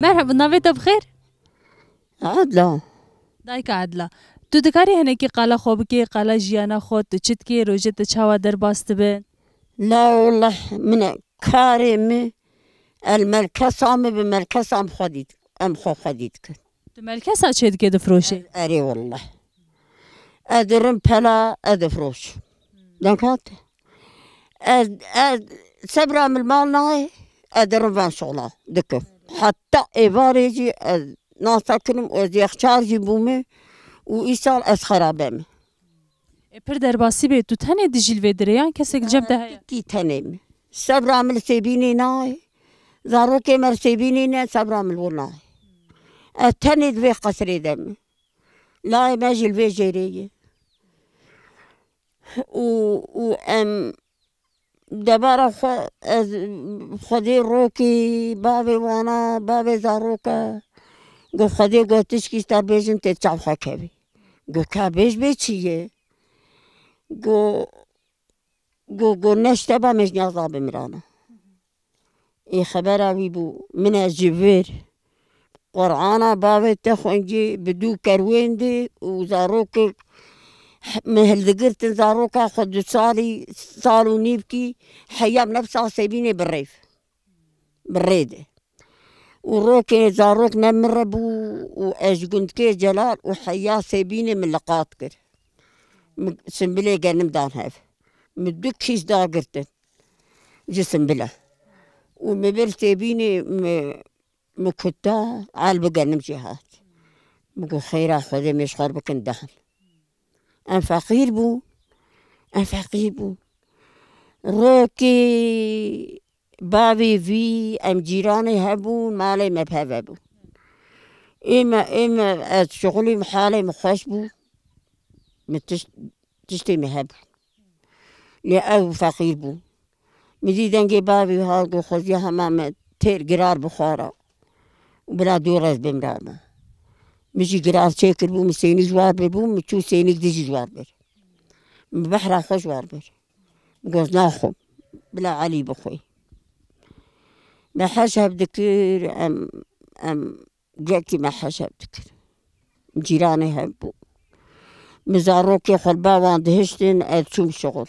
مرحبا، ناوێتە بخێر؟ عادلة دایکە عادلە، تو دکاری هەنێکی قالا خۆ بکەی، قالا ژیانە خۆت چت کێ ڕۆژێتە چاوا دەرباس دەبن؟ لا والله من كارم المركز عم بمركز عم خديد ام خو خديد كد تو مەلکەسا چێ دکێ دەفرۆشێ؟ اري والله ادرم بلا ادفروش دكات اد سبرا من المال ناي ادرم فان شغله دكف حتى ايفاريجي ناسكنم وزي اختارجي بومي وإيصال أسخرابم پر دەرباسی بێت تو تەنێ دژیل وێ درەیان کەسێک جەم دەهەیە؟ كي تنم سبرا من سيبيني ناي زاروكي مر سيبيني نا سبرا من وناي التاني ذوي قصري دم لا ماجي الفي جيري و ام دبارة خدي روكي بابي وانا بابي زاروكا قو خدي قو تشكي ستار بيجم تتشعب خاكبي قو كابيج بيتشيه قو نشتبه مش نعظى بمرانا اي خبره ويبو من الجبير قرعانا بابي تخونجي بدو كروين دي وزاروكي مهل ذكرت زاروكا خد صالو نيبكي حيام نفسها سايبيني بالريف بالريدة وروكي زاروك نمربو واجقنت كي جلال وحيا سايبيني من لقاطكر سنبلي قنم دان هاف مدوك كيس داقرتن جسم بلا ومبر سايبيني مكتا عال بقنم جهات مقو خيرا خذي مش خربك اندهن أنا فقير بو روكي بابي في أم جيراني هبون مالي ما بهبو إما شغلي محالي مخاش بو تشتي مهبو لأو فقير بو مدي دنجي بابي هاقو خذيها ماما تير قرار بخارا وبلا دورز بمراما مجي قرار شاكر بو مسيني زوار بو مشو سيني ديجي زوار بر بحر خوش زوار بر بقوز ناخو بلا علي بخوي ما حاشا بذكر ام جاكي ما حاشا بذكر جيراني هبو مزاروكي خلبا وان دهشتن اتشوم شغل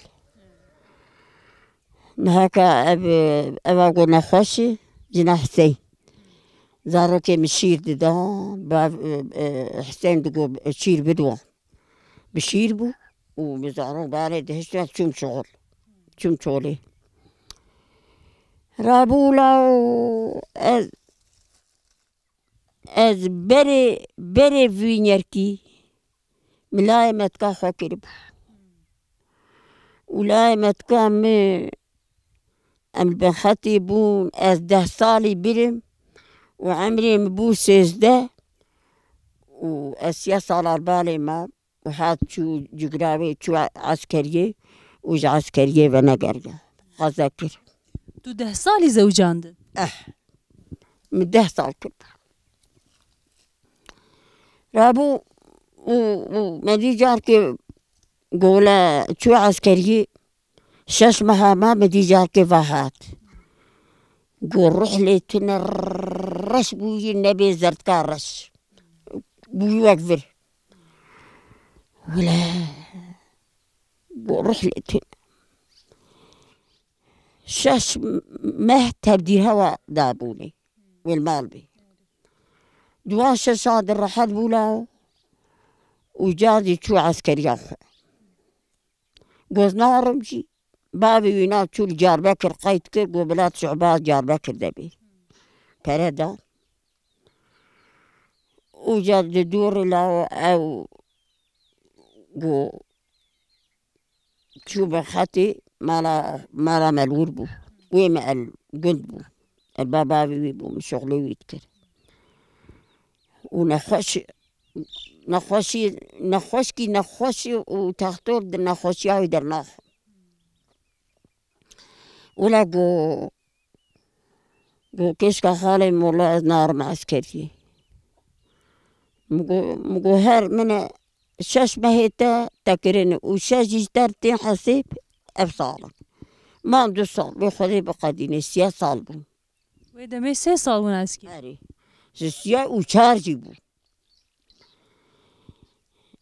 نهاكا ابا قلنا خوشي جنا حسين زاروكي مشير ددان حسين دقو شير بدوان بشير بو ومزارو بالي دهشتن اتشوم شغلي رابولا از بری وینرکی ملایمت کا خاکر بو ولایمت کا ام بخطي بون از 10 سالي برم وعمري مبو 16 و 4 بالي ما وحاد شو جغرافي شو عسكرية وج عسكرية ونقرقة غذاكر تو 10 سالی زەوجاندن؟ من 10 سال كده رابو ومدي جاركي قولا شو عسكرية 6 مهامة مدي جاركي فاهات قول رحلة تنرش بوي النبي زرت كارش بوي وكبر ولا قول رحلة 6 مه تبدي هوا دابوني والمال بي دوان 6 صادر رحل بولا وجادي شو عسكري أخو قوز نارمجي بابي وينات شو الجار بكر قيت كر قو بلاد شعبات جار بكر دبي كردا وجاد دور لا أو قو شو بخاتي مالا ملور بو ويما القند بو البابا بو من شغلي ويتكر نخوشي وتختار نخوشي هاي درناخ ولا قو كيش كخالي مولا نار معسكري مقو هر من 6 مهيتا تكرين و6 جيتارتين حسيب أبصالك ما عنده صال بخذي بقديني 3 صال بو وێ دەمێ 3 ساڵ وناسکی أري جسیا او چارجی بو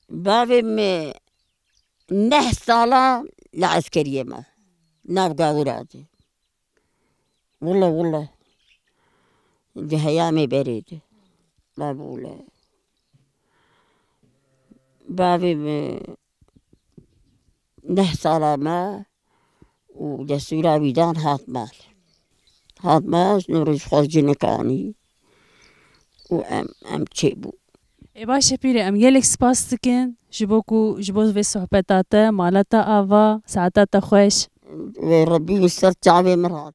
بابم 9 ساله لعسكرية ما نابقى ولادي والله دي هيامي بريد ما بقول بابي 9 ساله ما وجسورة بيدان هات مال نورج خرج نكاني وام تشيبو باشه پیره ام یلک سپاس دکن جبو کو جبو و صحبتاته مالتا آوا ساعتاته خوش وربي يستر تعبي مرات